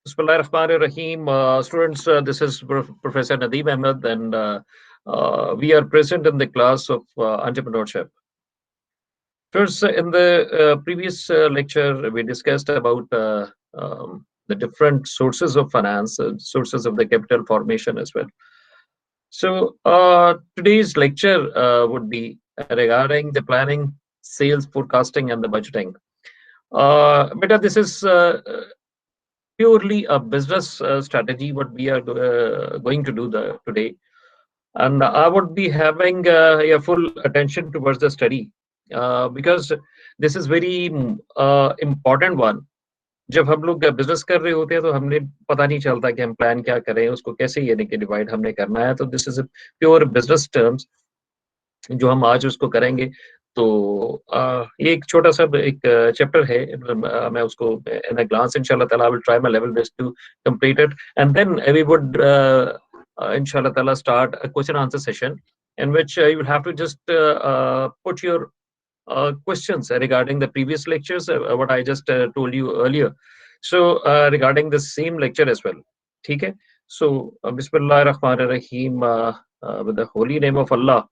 Bismillahirrahmanirrahim. Students, this is Professor Nadeem Ahmad, and we are present in the class of entrepreneurship. First, in the previous lecture, we discussed about the different sources of finance, sources of the capital formation as well. So, today's lecture would be regarding the planning, sales, forecasting, and the budgeting. Beta, this is purely a business strategy what we are going to do today, and I would be having a full attention towards the study because this is very important one. जब हम लोग business कर रहे होते हैं तो हमने पता नहीं चलता कि हम प्लान क्या करें, उसको कैसे यानी कि डिवाइड हमने करना है, तो this is pure business terms जो हम आज उसको करेंगे। तो ये एक छोटा सा एक चैप्टर है, मैं उसको इन अ ग्लांस इंशाल्लाह ताला I will try my level best to complete it, and then we would inshallah ta'ala start a question answer session in which you will have to just put your questions regarding the previous lectures, what I just told you earlier. So regarding the same lecture as well. ठीक है? So Bismillahir Rahmanir Rahim, with the holy name of Allah,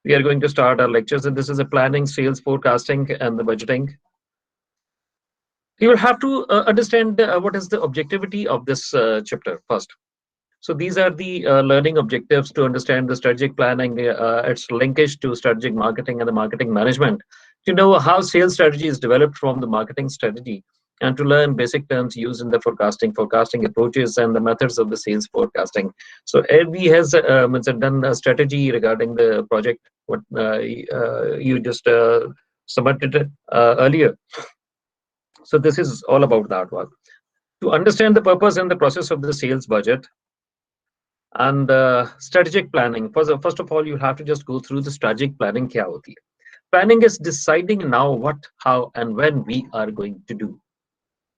we are going to start our lectures, and this is a planning, sales, forecasting, and the budgeting. You will have to understand what is the objectivity of this chapter first. So these are the learning objectives to understand the strategic planning, its linkage to strategic marketing and the marketing management, to know how sales strategy is developed from the marketing strategy, and to learn basic terms used in the forecasting approaches and the methods of the sales forecasting. So LB has done a strategy regarding the project, what you just submitted earlier. So this is all about that one. To understand the purpose and the process of the sales budget, and strategic planning. First of all, you have to just go through the strategic planning. क्या होती है? Planning is deciding now what, how, and when we are going to do.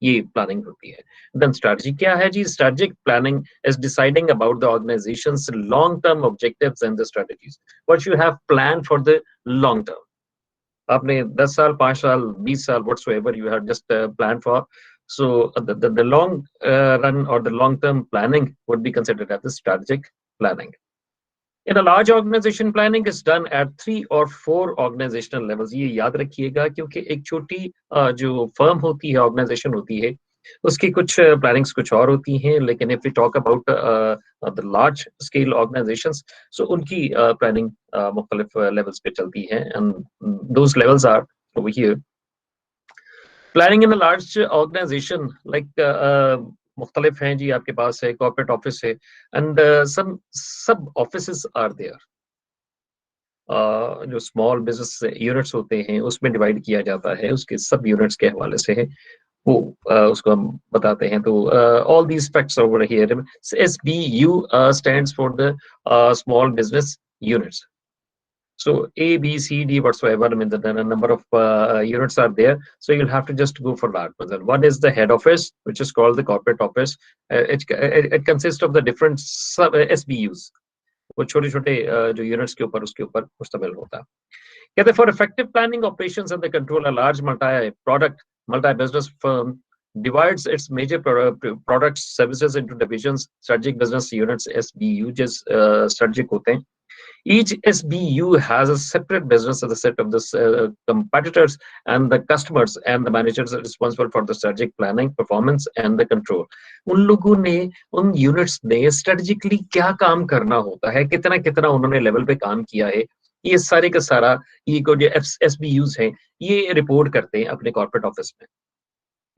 ये planning होती है. Then strategy क्या है जी? Strategic planning is deciding about the organization's long-term objectives and the strategies. What you have planned for the long term. आपने 10 साल, 5 साल, 20 साल, whatsoever you have just planned for. So the long run or the long-term planning would be considered as the strategic planning. In a large organization, planning is done at 3 or 4 organizational levels. ये याद रखिएगा क्योंकि एक छोटी जो firm होती है, organization होती है, उसकी कुछ plannings कुछ और होती हैं, लेकिन if we talk about the large scale organizations, so उनकी planning मुख्तलिफ levels पे चलती है, and those levels are over here. Planning in a large organization like मुख्तलिफ हैं जी, आपके पास है corporate office है, and some sub offices are there. जो small business units होते हैं उसमें divide किया जाता है, उसके sub units के हवाले से है, वो उसको हम बताते हैं. तो all these facts over here. SBU stands for the small business units. So A, B, C, D, whatsoever, I mean, the number of units are there. So you'll have to just go for that. One is the head office, which is called the corporate office. It consists of the different sub SBUs. वो छोटे-छोटे जो units के ऊपर उसके ऊपर मुश्तमिल होता है. कहते for effective planning, operations and the control, a large multi-product, multi-business firm divides its major products, services into divisions, strategic business units, SBU, just strategic होते हैं. Each SBU has a separate business as a set of the competitors and the customers, and the managers are responsible for the strategic planning, performance, and the control. उन लोगों ने उन units ने strategically क्या काम करना होता है, कितना कितना उन्होंने level पे काम किया है, ये सारे का सारा ये जो SBUs हैं, ये report करते हैं अपने corporate office में.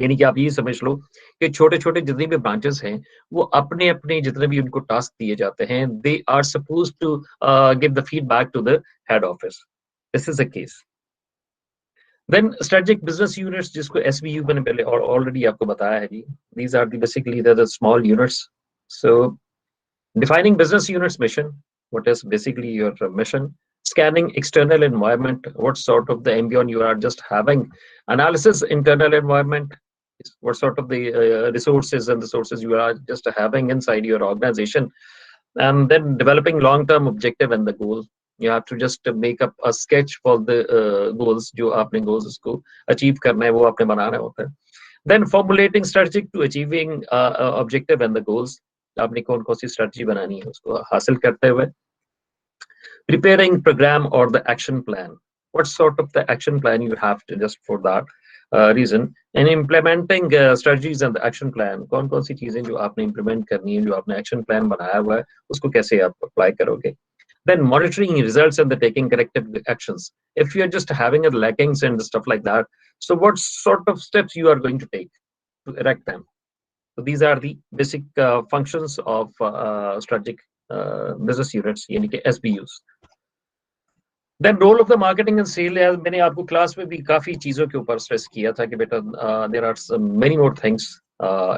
यानी कि आप ये समझ लो कि छोटे-छोटे जितने भी ब्रांचेस हैं, वो अपने-अपने जितने भी उनको टास्क दिए जाते हैं, they are supposed to give the feedback to the head office. This is the case. Then strategic business units, जिसको SBU मैंने पहले और already आपको बताया है जी. These are basically the small units. So defining business units mission, what is basically your mission? Scanning external environment, what sort of the ambient you are just having. Analysis internal environment, what sort of the resources and the sources you are just having inside your organization. And then developing long-term objective and the goal. You have to just make up a sketch for the goals जो आपने goals उसको achieve करना है, वो आपने बनाना होता है. Then formulating strategy to achieving objective and the goals. आपने कौन कौन सी strategy बनानी है उसको हासिल करते हुए. Preparing program or the action plan. What sort of the action plan you have to just for that reason, and implementing strategies and the action plan. कौन कौन सी चीजें जो आपने implement करनी है, जो आपने action plan बनाया हुआ है, उसको कैसे आप apply करोगे. Then monitoring results and the taking corrective actions. If you are just having a lackings and stuff like that, so what sort of steps you are going to take to erect them. So these are the basic functions of strategic business units, यानी कि SBUs. Then role of the marketing and sale. मैंने आपको class में भी काफी चीजों के ऊपर स्ट्रेस किया था कि बेटा there are many more things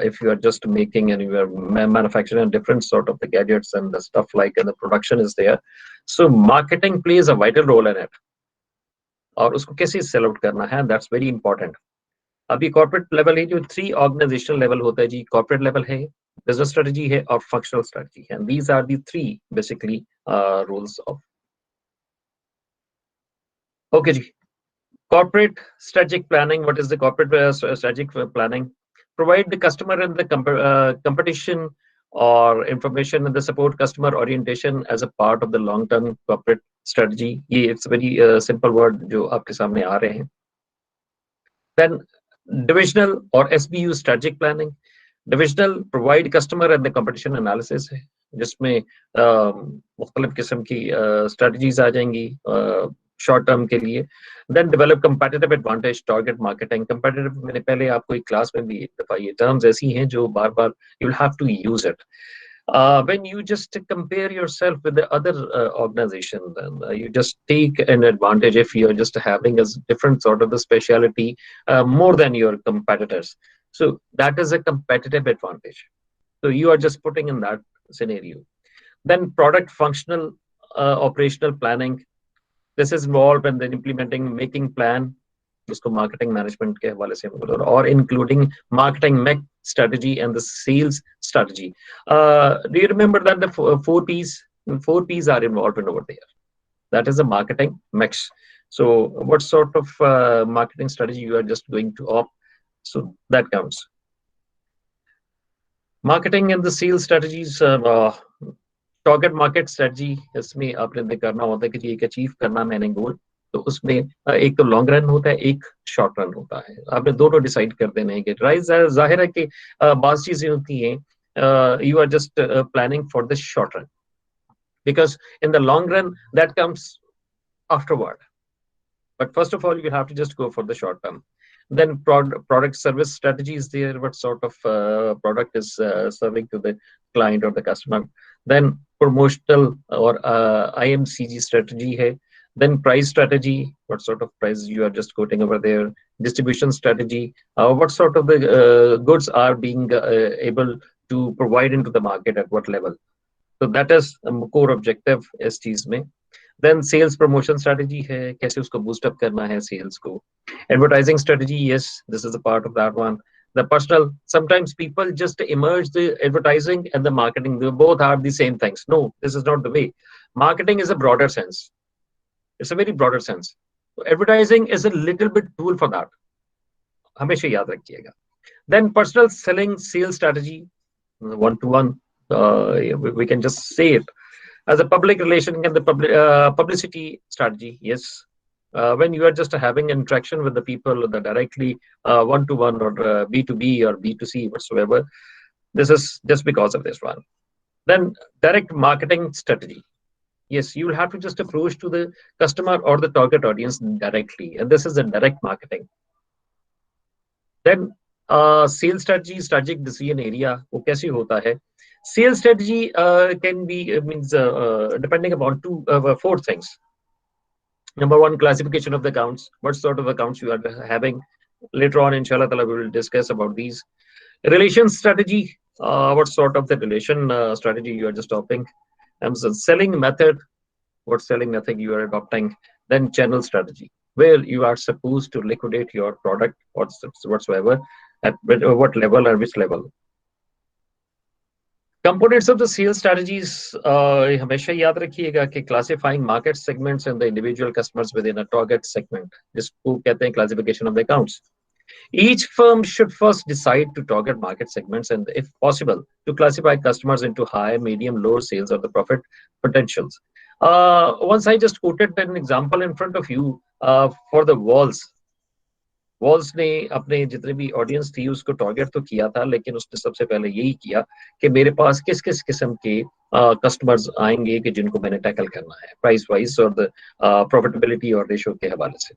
if you are just making and you are manufacturing different sort of the gadgets and the stuff like and the production is there, so marketing plays a vital role in it. और उसको कैसे sell out करना है, that's very important. अभी corporate level है जो 3 organisational level होता है जी. कॉर्पोरेट लेवल है, बिजनेस स्ट्रेटजी है और फंक्शनल स्ट्रेटजी है. these are the 3 basically roles of. Okay ji. Corporate strategic planning. What is the corporate strategic planning? Provide the customer and the competition or information and the support customer orientation as a part of the long-term corporate strategy. ये it's very simple word जो आपके सामने आ रहे हैं. Then divisional or SBU strategic planning. Divisional provide customer and the competition analysis है, जिसमें मुख्तलिफ किस्म की strategies आ जाएंगी शॉर्ट टर्म के लिए. Then develop competitive advantage. Target marketing. Competitive मैंने पहले आपको एक क्लास में भी एक दफा ये टर्म्स ऐसी हैं जो बार बार you will have to use it. When you just compare yourself with the other organization, then you just take an advantage if you're just having a different sort of the speciality more than your competitors. So that is a competitive advantage. So you are just putting in that scenario. Then product functional operational planning. This is involved in then implementing making plan, उसको marketing management के हवाले से और including marketing mix strategy and the sales strategy. Do you remember that the 4 P's? 4 P's are involved in over there. That is the marketing mix. So what sort of marketing strategy you are just going to opt? So that counts. Marketing and the sales strategies. Target market strategy. इसमें आपने करना होता है कि एक achieve करना मैंने गोल, तो उसमें एक तो लॉन्ग रन होता है, एक शॉर्ट रन होता है. आपने दोनों डिसाइड कर देने हैं कि जाहिर है कि बात चीजें होती हैं, you are just planning for the short run because in the long run that comes afterward. But first of all, you have to just go for the short term. Then product service strategy is there. What sort of product is serving to the client or the customer. Then promotional or IMCG strategy hai. Then price strategy. What sort of price you are just quoting over there. Distribution strategy. What sort of the goods are being able to provide into the market at what level. So that is core objective इस चीज में. Then sales promotion strategy है, कैसे उसको boost up करना है sales को. Advertising strategy, yes, this is a part of that one. The personal, sometimes people just emerge the advertising and the marketing. They both are the same things. No, this is not the way. Marketing is a broader sense. It's a very broader sense. So advertising is a little bit tool for that. हमेशा याद रखिएगा. Then personal selling sales strategy, one-to-one. We can just say it as a public relation and the publicity strategy. Yes, when you are just having interaction with the people directly one-to-one or B2B or B2C whatsoever, this is just because of this one. Then direct marketing strategy. Yes, you will have to just approach to the customer or the target audience directly, and this is a direct marketing. Then sales strategy, strategic decision area, वो कैसे होता है. Sales strategy can be means depending upon 4 things. Number 1, classification of the accounts. What sort of accounts you are having. Later on, inshallah ta'ala, we will discuss about these. Relation strategy. What sort of the relation strategy you are just adopting. So selling method. What selling method you are adopting. Then channel strategy, where you are supposed to liquidate your product or whatsoever at what level or which level. Components of the sales strategies. हमेशा याद रखिएगा कि classifying market segments and the individual customers within a target segment. जिसको कहते हैं classification of the accounts. Each firm should first decide to target market segments and, if possible, to classify customers into high, medium, low sales or the profit potentials. Once I just quoted an example in front of you for the walls. Walls ने अपने जितने भी audience थी उसको target तो किया था, लेकिन उसने सबसे पहले यही किया कि मेरे पास किस किस किस्म के कस्टमर्स आएंगे कि जिनको मैंने टैकल करना है प्राइस वाइज और प्रॉफिटेबिलिटी और रेशो के हवाले से।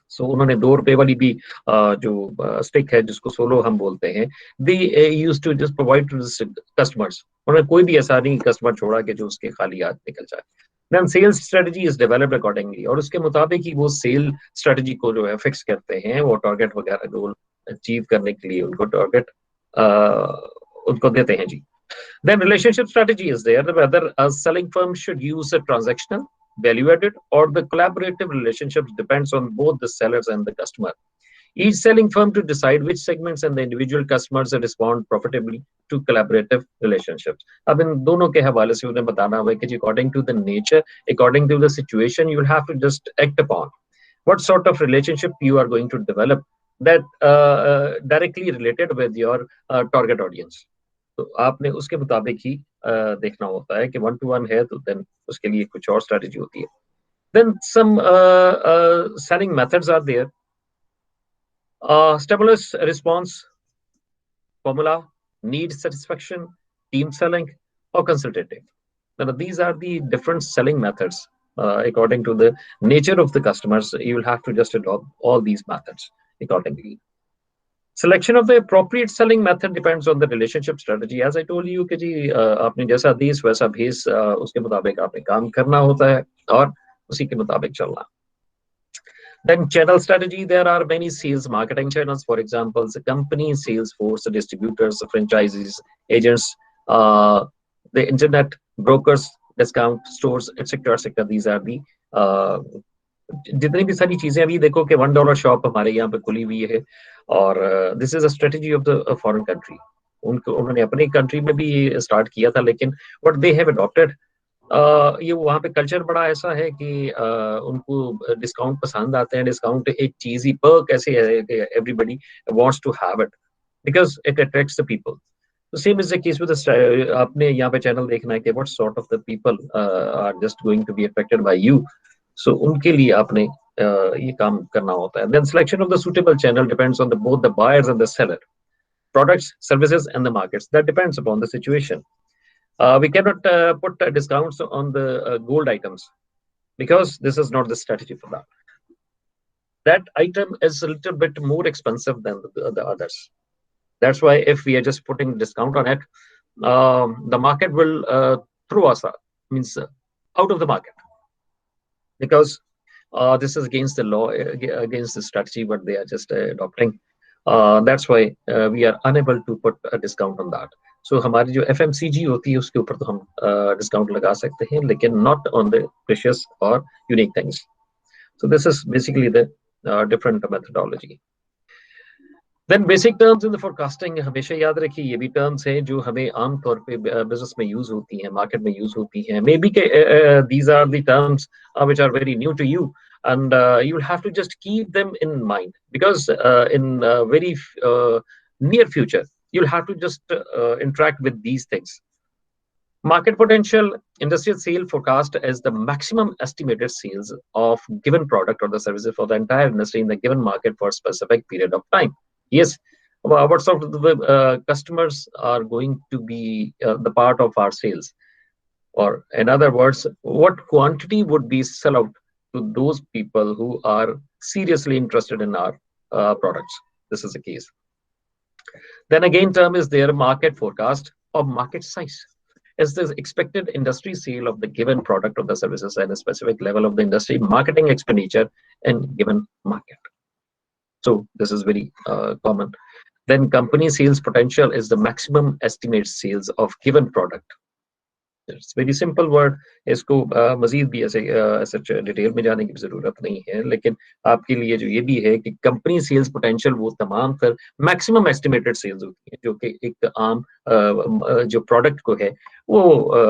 सो उन्होंने 2 रुपए वाली भी जो स्टिक है जिसको सोलो हम बोलते हैं, they used to just provide to customers. उन्होंने कोई भी ऐसा नहीं कस्टमर छोड़ा कि जो उसके खाली हाथ निकल जाए। Then sales strategy is developed accordingly, और उसके मुताबिक ही वो सेल स्ट्रेटजी को जो है फिक्स करते हैं, वो टारगेट वगैरह गोल अचीव करने के लिए उनको टारगेट उनको देते हैं जी। Then relationship strategy is there, whether a selling firm should use a transactional, value added, or the collaborative relationships depends on both the sellers and the customer. Each selling firm to decide which segments and the individual customers respond profitably to collaborative relationships. अब इन दोनों के हवाले से उन्हें बताना होगा कि according to the nature, according to the situation, you will have to just act upon what sort of relationship you are going to develop that directly related with your target audience. तो आपने उसके मुताबिक ही देखना होता है कि 1-to-1 है तो देन उसके लिए कुछ और स्ट्रेटजी होती है। Then some selling methods are there, stimulus response, formula, need satisfaction, team selling और consultative. Now, these are the different selling methods. According to the nature of the customers, you will have to just adopt all these methods accordingly. Selection of the appropriate selling method depends on the relationship strategy. As I told you कि जी आपने जैसा देश वैसा भेस, उसके मुताबिक आपने काम करना होता है और उसी के मुताबिक चलना। Then channel strategy, there are many sales marketing channels. For example, the company, sales force, the distributors, the franchises, agents, the internet, brokers, discount stores, etc. etc. These are the जितनी भी सारी चीजें अभी देखो कि $1 शॉप हमारे यहाँ पे खुली हुई है, और this is a strategy of the foreign country. उनको उन्होंने अपनी कंट्री में भी स्टार्ट किया था, लेकिन व्हाट दे हैव अडॉप्टेड, ये वहाँ पे कल्चर बड़ा ऐसा है कि उनको डिस्काउंट पसंद आते हैं। डिस्काउंट एक चीज ही पर्क ऐसे है कि everybody wants to have it because it attracts the people. तो same is the case with आपने यहाँ पे चैनल देखना है कि what sort of the people are just going to be affected by you. So उनके लिए आपने ये काम करना होता है। Then selection of the suitable channel depends on the both the buyers and the seller, products, services, and the markets. That depends upon the situation. We cannot put discounts on the gold items because this is not the strategy for that. That item is a little bit more expensive than the others. That's why if we are just putting discount on it, the market will throw us out, means out of the market, because this is against the law, against the strategy what they are just adopting. That's why we are unable to put a discount on that. So हमारी जो FMCG होती है उसके ऊपर तो हम discount लगा सकते हैं, लेकिन not on the precious or unique things. So this is basically the different methodology. Then basic terms in the forecasting, हमेशा याद रखिए ये भी terms हैं जो हमें आम तौर पे business में use होती हैं, market में use होती हैं। Maybe these are the terms which are very new to you, and you will have to just keep them in mind, because in very near future you'll have to just interact with these things. Market potential, industrial sale forecast is the maximum estimated sales of given product or the services for the entire industry in the given market for a specific period of time. Yes, what sort of the customers are going to be the part of our sales, or in other words, what quantity would be sell out to those people who are seriously interested in our products. This is the case. Then again, term is their market forecast or market size. Is the expected industry sale of the given product or the services at a specific level of the industry marketing expenditure in given market. So this is very common. Then company sales potential is the maximum estimate sales of given product it's very simple word. इसको मजीद भी ऐसे सच detail में जाने की जरूरत नहीं है, लेकिन आपके लिए जो ये भी है कि कंपनी सेल्स पोटेंशियल वो तमाम कर मैक्सिमम एस्टिमेटेड सेल्स होती है जो कि एक आम जो प्रोडक्ट को है वो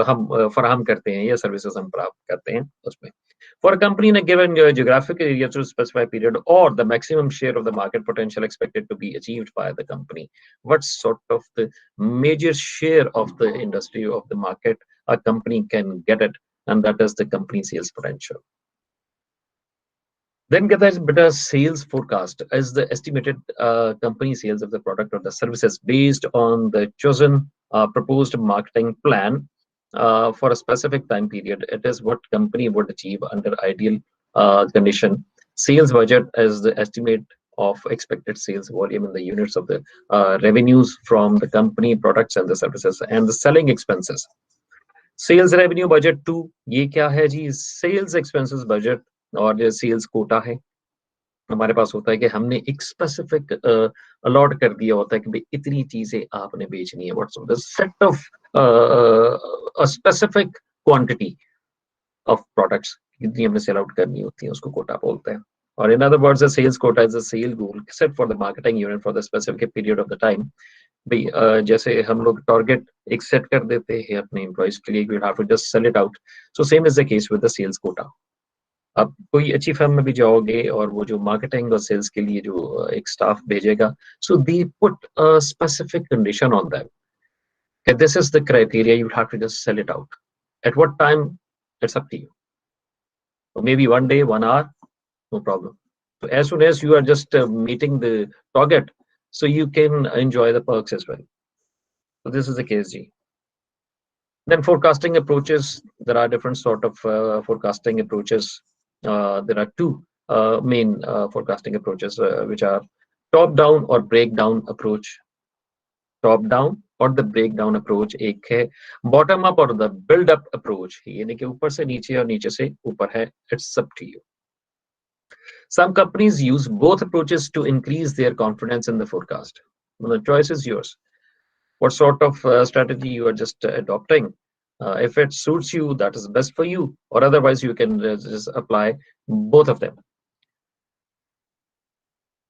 हम फराहम करते हैं या सर्विसेज हम प्राप्त करते हैं उसमें। For a company in a given geographic area to specify period or the maximum share of the market potential expected to be achieved by the company, what sort of the major share of the industry of the market a company can get it, and that is the company sales potential. Then get that better sales forecast as the estimated company sales of the product or the services based on the chosen proposed marketing plan for a specific time period. It is what company would achieve under ideal condition. Sales budget as the estimate of expected sales volume in the units of the revenues from the company products and the services, and the selling expenses. Sales revenue budget two, ये क्या है जी? Sales expenses budget और जो sales Kota है हमारे पास होता है कि हमने एक स्पेसिफिक अलॉट कर दिया होता है कि भाई इतनी चीजें आपने बेचनी है, what's the set of specific quantity of products जितनी हमने सेल आउट करनी होती है उसको कोटा बोलते हैं। और in other words sales quota is a sale goal set for the marketing unit for the specific period of the time. भाई जैसे हम लोग टारगेट एक सेट कर देते हैं अपने एम्प्लॉइज के लिए, we have to just sell it out. So same is the case with the sales quota. आप कोई अच्छी फर्म में भी जाओगे और वो जो मार्केटिंग और सेल्स के लिए जो एक स्टाफ भेजेगा, so they put a specific condition on that कि this is the criteria, you have to just sell it out at what time, it's up to you, maybe one day, one hour, no problem. So as soon as you are just meeting the target, so you can enjoy the perks as well. So this is the case, G. Then forecasting approaches, there are different sort of forecasting approaches. There are two main forecasting approaches, which are top-down or breakdown approach. Top-down और the breakdown approach एक है, bottom up और the build up approach, यानी कि ऊपर से नीचे और नीचे से ऊपर है, it's up to you. Some companies use both approaches to increase their confidence in the forecast. Well, the choice is yours. What sort of strategy you are just adopting? If it suits you, that is best for you, or otherwise you can just apply both of them.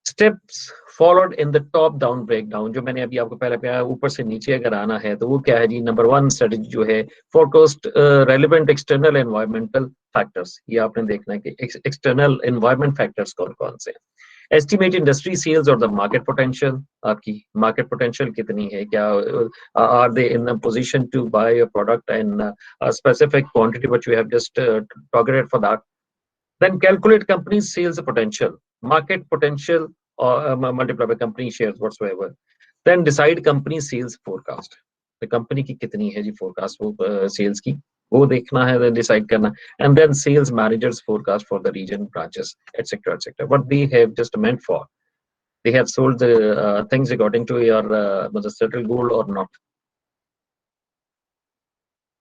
Steps followed in the top down breakdown, जो मैंने अभी आपको पहले बताया, ऊपर से नीचे अगर आना है तो वो क्या है जी? नंबर वन स्ट्रेटेजी जो है, forecast relevant external environmental factors. ये आपने देखना है कि एक्सटर्नल एनवायरमेंट फैक्टर्स कौन कौन से हैं। एस्टिमेट इंडस्ट्री सेल्स और द मार्केट पोटेंशियल, आपकी मार्केट पोटेंशियल कितनी है, क्या are they in a position to buy a product in specific quantity which we have just targeted for that. Then calculate company's sales potential, market potential, or multiply by company shares whatsoever. Then decide company sales forecast. The company की कितनी है जी forecast वो sales की, वो देखना है, then decide करना. And then sales managers forecast for the region, branches, etc., etc. What they have just meant for. They have sold the things according to your the settled goal or not.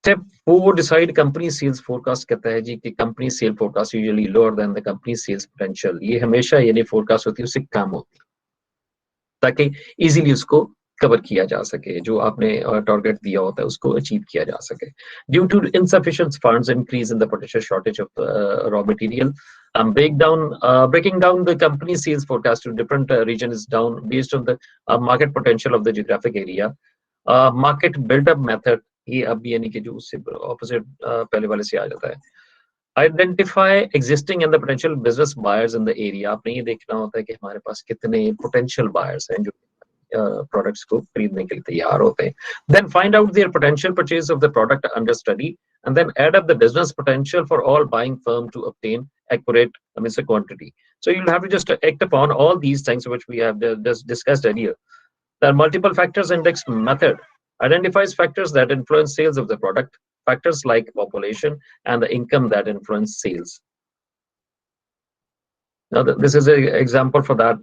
Step 4, decide company sales forecast कहता है जी कि company sales forecast usually lower than the company sales potential. ये हमेशा यानी forecast होती है उससे कम होती है ताकि easily उसको कवर किया जा सके, जो आपने टारगेट दिया होता है उसको अचीव किया जा सके. Due to insufficient funds, increase in the potential shortage of raw material, breaking down the company sales forecast to different regions down based on the market potential of the geographic area. Market build-up method, ये अब यानी कि जो उससे opposite पहले वाले से आ जाता है. Identify existing and the potential business buyers in the area. आपने ये देखना होता है कि हमारे पास कितने potential buyers हैं जो प्रोडक्ट्स को खरीदने के लिए तैयार होते हैं. Then find out their potential purchase of the product under study, and then add up the business potential for all buying firm to obtain accurate quantity. So you'll have to just act upon all these things which we have just discussed earlier. The multiple factors index method identifies factors that influence sales of the product, factors like population and the income that influence sales. Now, this is an example for that.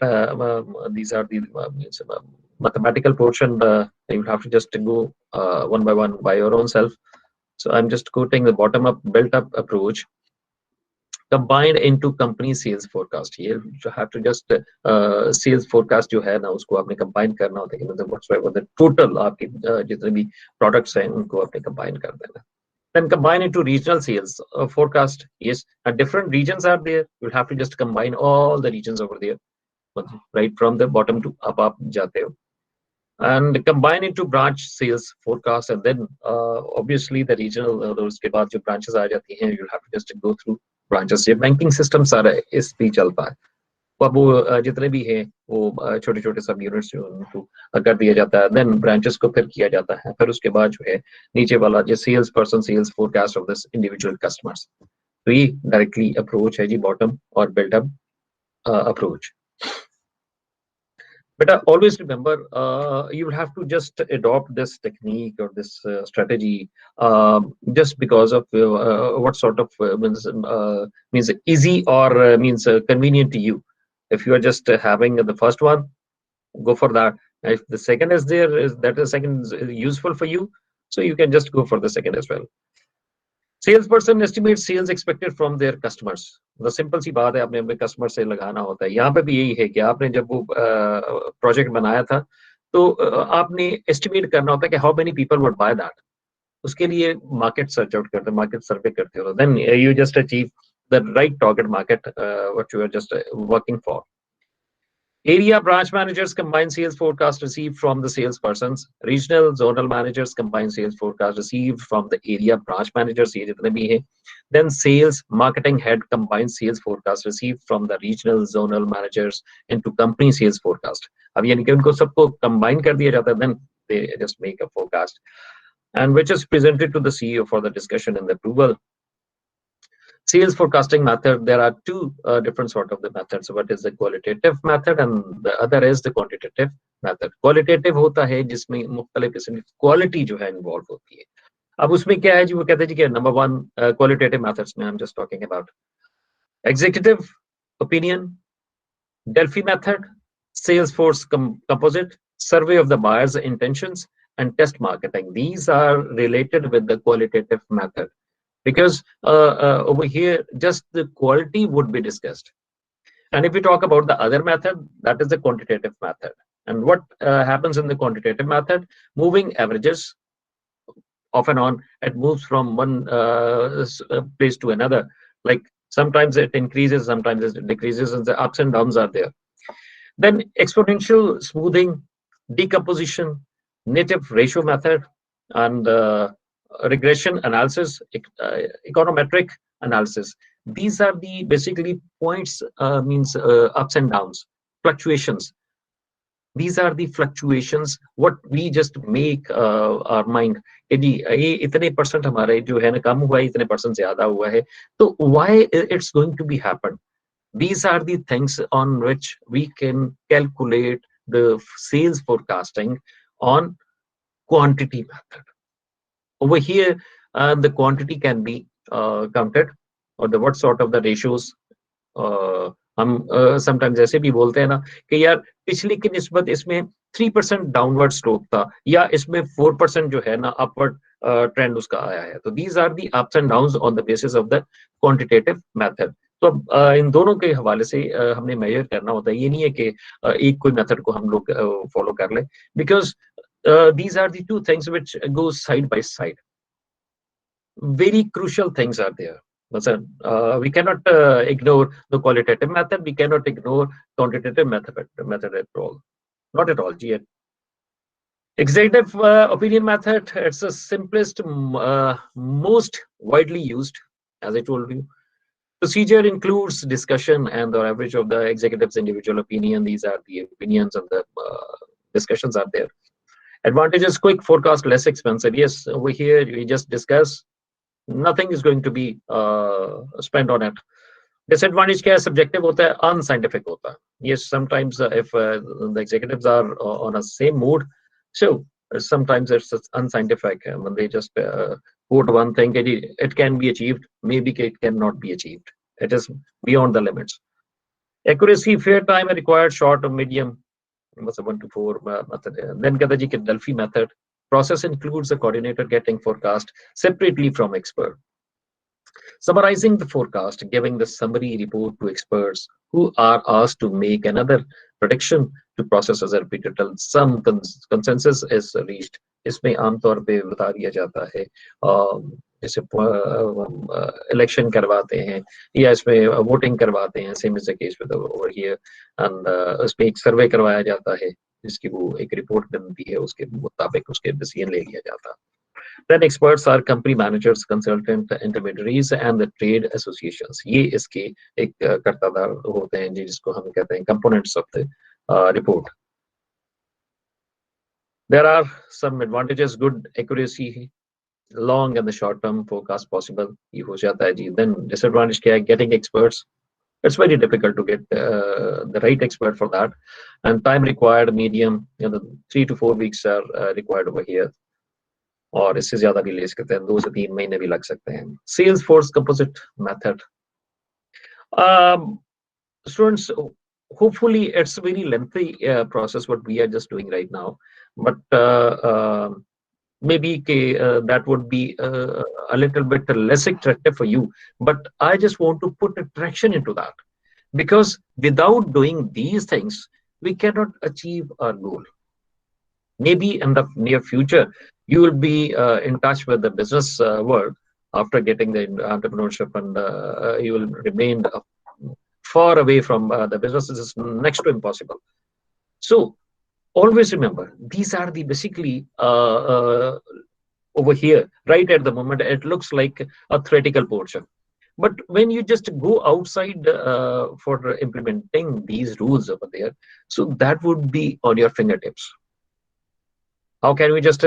These are the mathematical portion. You have to just go one by one by your own self. So I'm just quoting the bottom-up, built-up approach combined into company sales forecast. Here you have to just sales forecast जो है ना उसको आपने combine करना होता है कि मतलब whatsoever the total आपके जितने भी products हैं उनको आपने combine कर देना. Then combine into regional sales forecast. Yes, and different regions are there. You'll have to just combine all the regions over there, right from the bottom to up jate ho. And combine into branch sales forecast, and then obviously the regional उसके बाद जो branches आ जाती हैं, you'll have to just go through branches. ये banking system सारा इस पे चलता है. अब वो जितने भी हैं वो छोटे छोटे सब यूनिट्स जो उनको कर दिया जाता है, देन ब्रांचेस को फिर किया जाता है, फिर उसके बाद जो है नीचे वाला जो sales person sales forecast of this individual customers. तो ये डायरेक्टली अप्रोच है जी, बॉटम और buildup approach. But always remember, you will have to just adopt this technique or this strategy just because of what sort of means easy or means convenient to you. If you are just having the first one, go for that. If the second is there, is that the second is useful for you, so you can just go for the second as well. Salesperson estimates sales expected from their customers. The simple सी बात है, आपने अपने customer से लगाना होता है. यहाँ पे भी यही है कि आपने जब वो प्रोजेक्ट बनाया था तो आपने एस्टिमेट करना होता है कि how many people would by that. उसके लिए मार्केट सर्च आउट करते हो, मार्केट सर्वे करते हो, then you just achieve the right target market what you are just working for. Area branch managers combine sales forecast received from the salespersons. Regional zonal managers combine sales forecast received from the area branch managers. ये जितने भी हैं. Then sales marketing head combines sales forecast received from the regional zonal managers into company sales forecast. अब यानी कि उनको सबको combine कर दिया जाता है. Then they just make a forecast, and which is presented to the CEO for the discussion and the approval. Sales forecasting method, there are two different sort of the methods. What is the qualitative method and the other is the quantitative method. Qualitative होता है जिसमें मुख्तलिफ किस्म की quality जो है involve होती है. अब उसमें क्या है जी, वो कहते हैं जी कि नंबर वन क्वालिटेटिव मेथड्स में I am just talking about executive opinion, Delphi method, sales force composite, survey of the buyer's intentions, and test marketing. These are related with the qualitative method, because over here just the quality would be discussed. And if we talk about the other method, that is the quantitative method. And what happens in the quantitative method, moving averages off and on, it moves from one place to another. Like sometimes it increases, sometimes it decreases, and the ups and downs are there. Then exponential smoothing, decomposition, native ratio method, and regression analysis, econometric analysis. These are the basically points, means ups and downs, fluctuations. These are the fluctuations what we just make our mind कि जी ये इतने percent हमारे जो है ना कम हुआ है, इतने परसेंट ज्यादा हुआ है, तो why it's going to be happen. These are the things on which we can calculate the sales forecasting on quantity method. Over here, the quantity can be counted, or the what sort of the ratios. हम sometimes ऐसे भी बोलते हैं ना कि यार पिछली की निस्बत इसमें 3% डाउनवर्ड स्लोप था, या इसमें 4% जो है ना अपवर्ड ट्रेंड उसका आया है. तो these are the ups and downs on the basis of the quantitative method. तो अब इन दोनों के हवाले से हमने मेजर करना होता है. ये नहीं है कि एक कोई मेथड को हम लोग फॉलो कर लें, because these are the two things which go side by side. Very crucial things are there. We cannot ignore the qualitative method. We cannot ignore quantitative method at all. Not at all. Executive opinion method. It's the simplest, most widely used, as I told you. Procedure includes discussion and the average of the executive's individual opinion. These are the opinions and the discussions are there. Advantages: quick forecast, less expensive. Yes, over here we just discuss. Nothing is going to be spent on it. Disadvantage क्या है? Subjective होता है, unscientific होता है. Yes, sometimes if the executives are on a same mood, so sometimes it's unscientific. When they just quote one thing, it can be achieved, maybe it cannot be achieved. It is beyond the limits. Accuracy, fair time required, short or medium. 1 to 4 method. Then कहता जी कि Delphi method. Process includes the coordinator getting forecast separately from expert, summarizing the forecast, giving the summary report to experts who are asked to make another prediction to process as a repeated till some consensus is reached. इसमें आमतौर पे बता दिया जाता है जैसे election करवाते हैं या इसमें वोटिंग करवाते हैं, same is the case with over here, and उसमें एक सर्वे करवाया जाता है जिसकी वो एक रिपोर्ट बनती है, उसके मुताबिक उसके डिसीजन ले लिया जाता है। Then experts are company managers, consultant, intermediaries and the trade associations. ये इसके एक कर्तादार होते हैं जिसको हम कहते हैं components of the report. There are some advantages, good accuracy, long and the short term forecast possible. ये हो जाता है जी. Then disadvantage क्या है? Getting experts. It's very difficult to get the right expert for that, and time required medium, 3 to 4 weeks are required over here. और इससे ज्यादा भी ले सकते हैं, 2 से 3 महीने भी लग सकते हैं। Sales force composite method, students, hopefully it's a very lengthy process what we are just doing right now, but maybe that would be a little bit less attractive for you, but I just want to put attraction into that, because without doing these things we cannot achieve our goal. Maybe in the near future you will be in touch with the business world after getting the entrepreneurship, and you will remain far away from the business. Is next to impossible. So always remember, these are the basically over here right at the moment it looks like a theoretical portion, but when you just go outside for implementing these rules over there, so that would be on your fingertips. How can we just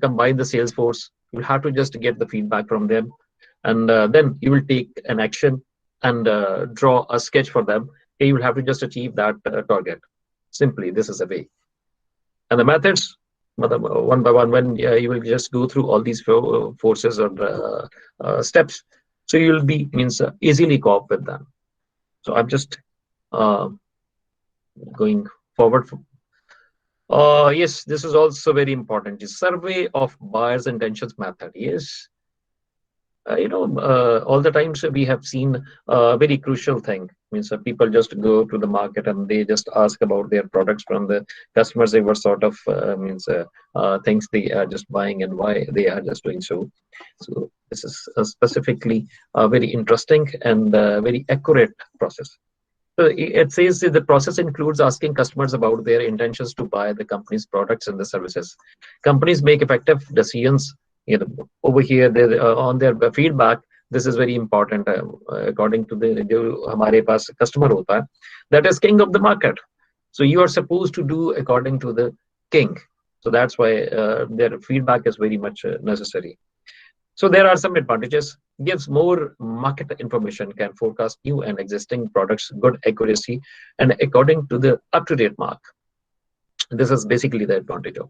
combine the sales force? You'll have to just get the feedback from them, and then you will take an action and draw a sketch for them. You will have to just achieve that target. Simply, this is a way. And the methods, one by one, when you will just go through all these forces or steps, so you will be easily cope with them. So I'm just going forward. Yes, this is also very important. The survey of buyers' intentions method. Yes, all the times we have seen a very crucial thing. People just go to the market and they just ask about their products from the customers. They were sort of things they are just buying and why they are just doing so. So this is specifically a very interesting and very accurate process. So it says that the process includes asking customers about their intentions to buy the company's products and the services. Companies make effective decisions. Over here, on their feedback, this is very important. According to the जो हमारे पास customer होता है, that is king of the market. So you are supposed to do according to the king. So that's why their feedback is very much necessary. So there are some advantages. Gives more market information, can forecast new and existing products, good accuracy, and according to the up-to-date mark. This is basically the advantage of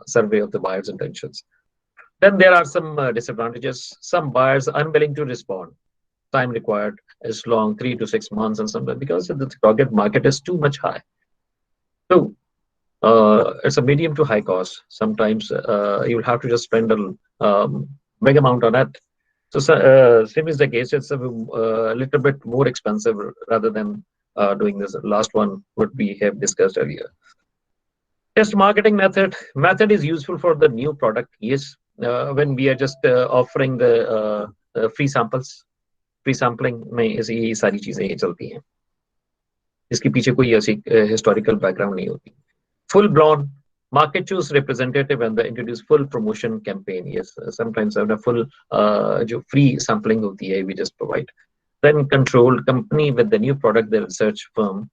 survey of the buyer's intentions. Then there are some disadvantages. Some buyers are unwilling to respond. Time required is long, 3 to 6 months, and sometimes because the target market is too much high. So it's a medium to high cost. Sometimes you will have to just spend a big amount on it. So same is the case. It's a little bit more expensive rather than doing this last one what we have discussed earlier. Test marketing method. Method is useful for the new product. Yes, when we are just offering the free samples. Free sampling में ये सारी चीजें चलती हैं. इसके पीछे कोई ऐसी historical background नहीं होती. Full blown market choose representative and the introduce full promotion campaign. Yes, sometimes a full जो free sampling होती है we just provide. Then controlled company with the new product, the research firm,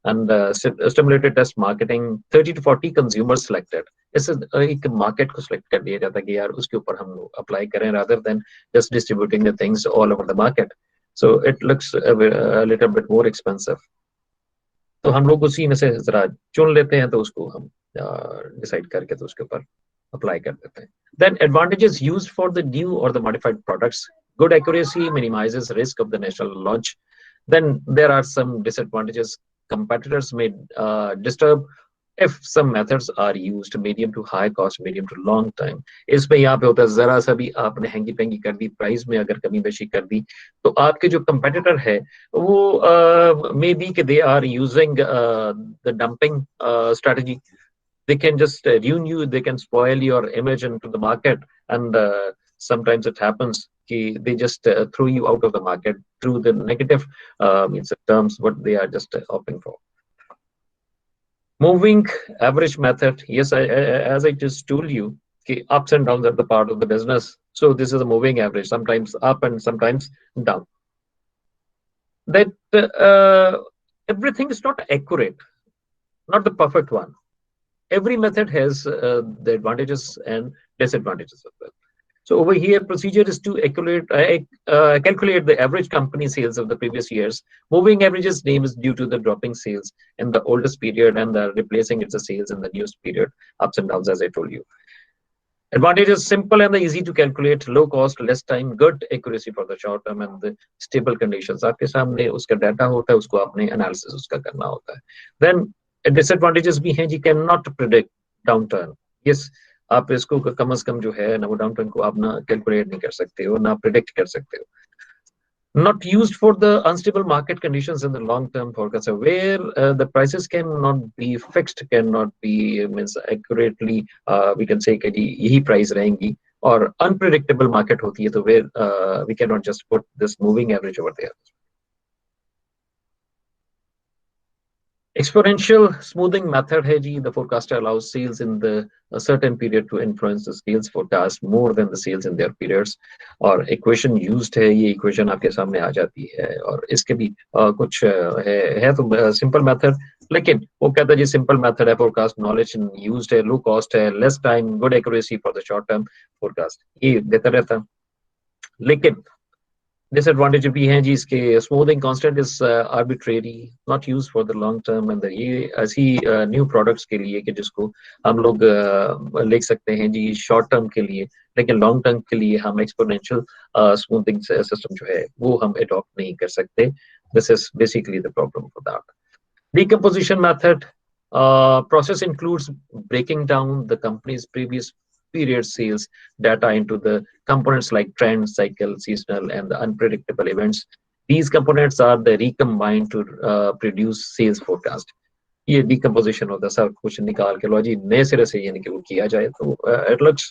and stimulated test marketing. 30 to 40 consumers selected. इस एक market को select कर दिया जाता है कि यार उसके ऊपर हम लोग apply करें rather than just distributing the things all over the market. So it looks a little bit more expensive. तो हम लोग उसी में से जरा चुन लेते हैं तो उसको हम डिसाइड करके तो उसके ऊपर अप्लाई कर देते हैं. Then advantages used for the new or the modified products. Good accuracy minimizes risk of the national launch. Then there are some disadvantages. Competitors may disturb if some methods are used medium to high cost, medium to long time, इसमें यहाँ पे होता है जरा सा भी आपने हैंगी पैंगी कर दी, प्राइस में अगर कमी बेशी कर दी, तो आपके जो कंपेटिटर है वो मे बी कि they are using the dumping strategy. They can just ruin you, they can spoil your image into the market, and sometimes it happens they just throw you out of the market through the negative means terms what they are just opting for. Moving average method, yes, as I just told you, ups and downs are the part of the business. So this is a moving average, sometimes up and sometimes down. That everything is not accurate, not the perfect one. Every method has the advantages and disadvantages as well. So over here, procedure is to calculate the average company sales of the previous years. Moving averages name is due to the dropping sales in the oldest period and the replacing its sales in the newest period, ups and downs, as I told you. Advantage is simple and easy to calculate, low cost, less time, good accuracy for the short term and the stable conditions. आपके सामने उसका data होता है, उसको आपने analysis उसका करना होता है. Then disadvantages भी हैं जी, cannot predict downturn. Yes, आप इसको कम से कम जो है ना वो डाउनटर्न को आप ना कैलकुलेट नहीं कर सकते हो, ना प्रिडिक्ट कर सकते हो. Not used for the unstable market conditions in the long term forecast, where the prices cannot be fixed, cannot be means accurately we can say कि यही price रहेंगी, और unpredictable market होती है, तो where we cannot just put this moving average over there. Exponential smoothing method है जी. The forecaster allows sales in the a certain period to influence the sales forecast more than the sales in their periods. और equation used है, ये equation आपके सामने आ जाती है, और इसके भी कुछ है तो simple method, लेकिन वो कहता है जी simple method है, forecast knowledge used है, low cost है, less time, good accuracy for the short term forecast, ये देता रहता. लेकिन डिसएडवांटेज भी हैं जी इसके. Smoothing constant is arbitrary, not used for the long term, and ये ऐसी न्यू प्रोडक्ट्स के लिए कि जिसको हम लोग लिख सकते हैं जी शॉर्ट टर्म के लिए, लेकिन लॉन्ग टर्म के लिए हम एक्सपोनेंशियल स्मूथिंग सिस्टम जो है वो हम अडॉप्ट नहीं कर सकते. This is basically the problem for that. Decomposition method process includes breaking down the company's previous period sales data into the components like trend, cycle, seasonal, and the unpredictable events. These components are the recombined to produce sales forecast. ये decomposition होता है, सब कुछ निकाल के लो जी नए सिरे से यानी कि वो किया जाए, तो it looks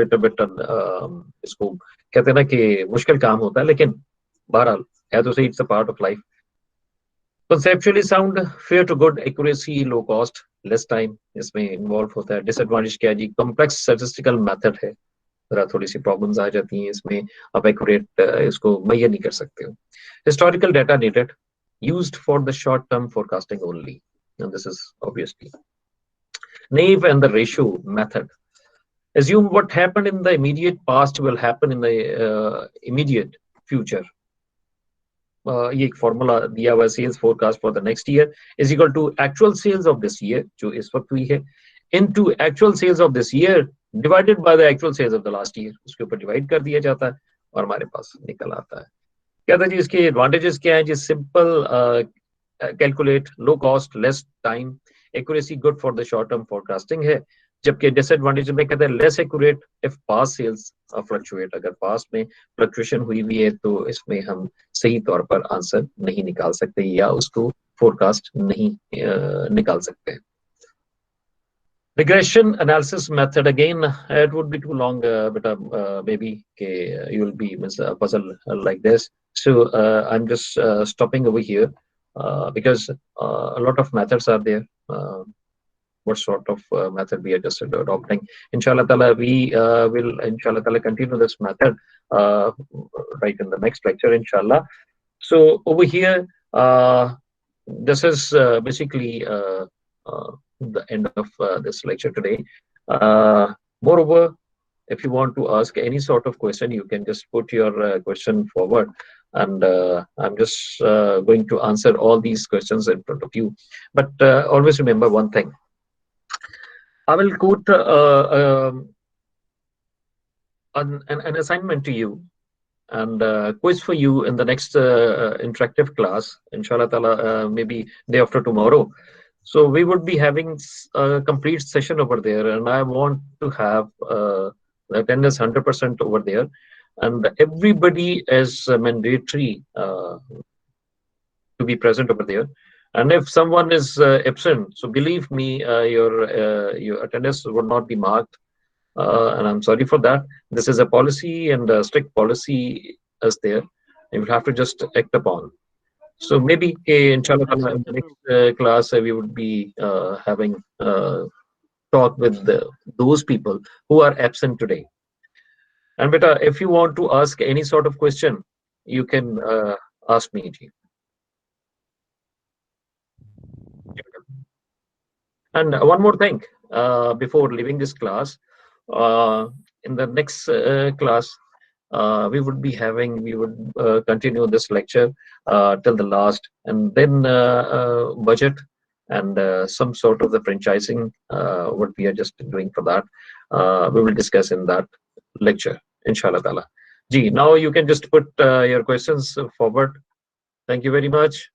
little bit इसको कहते हैं ना कि मुश्किल काम होता है, लेकिन बहरहाल है तो सही, it's a part of life. Conceptually sound, fair to good, accuracy, low cost, less time इसमें इन्वॉल्व होता है. डिसएडवांटेज क्या है जी, कॉम्प्लेक्स स्टैटिस्टिकल मेथड है, जरा थोड़ी सी प्रॉब्लम्स आ जाती हैं इसमें, आप एक्यूरेट इसको मुहैया नहीं कर सकते हो. Historical data needed, used for the short term forecasting only, and this is obviously. naive and the ratio method, assume what happened in the immediate past will happen in the immediate future. ये एक formula दिया हुआ है, sales forecast for the next year is equal to actual sales of this year जो इस वक्त हुई है into actual sales of this year divided by the actual sales of the last year. उसके ऊपर डिवाइड कर दिया जाता है और हमारे पास निकल आता है. क्या था जी इसके एडवांटेजेस क्या है जी, simple calculate, low cost, less time, accuracy good for the short term forecasting है. जबकि डिसएडवांटेज में कहते हैं less accurate if past sales fluctuate, अगर पास्ट में फ्लक्चुएशन हुई हुई है तो इसमें हम सही तौर पर आंसर नहीं निकाल सकते या उसको फोरकास्ट नहीं निकाल सकते. Regression analysis method, again it would be too long, but maybe you will be a puzzle like this, so I'm just stopping over here because a lot of methods are there. What sort of method we are just adopting. Inshallah ta'ala, we will inshallah ta'ala continue this method right in the next lecture, inshallah. So over here, this is basically the end of this lecture today. Moreover, if you want to ask any sort of question, you can just put your question forward, and I'm just going to answer all these questions in front of you. But always remember one thing. I will quote an assignment to you and quiz for you in the next interactive class, inshallah ta'ala, maybe day after tomorrow. So we would be having a complete session over there, and I want to have the attendance 100% over there, and everybody is mandatory to be present over there. And if someone is absent, so believe me, your attendance would not be marked, and I'm sorry for that. This is a policy, and a strict policy is there. You will have to just act upon. So maybe, inshallah, in the next Absolutely. class, we would be having talk with those people who are absent today. And beta, if you want to ask any sort of question, you can ask me, Ji. And one more thing, before leaving this class, uh, in the next class, we would continue this lecture till the last, and then budget and some sort of the franchising, what we are just doing for that, we will discuss in that lecture, inshallah ta'ala. Ji, now you can just put your questions forward. Thank you very much.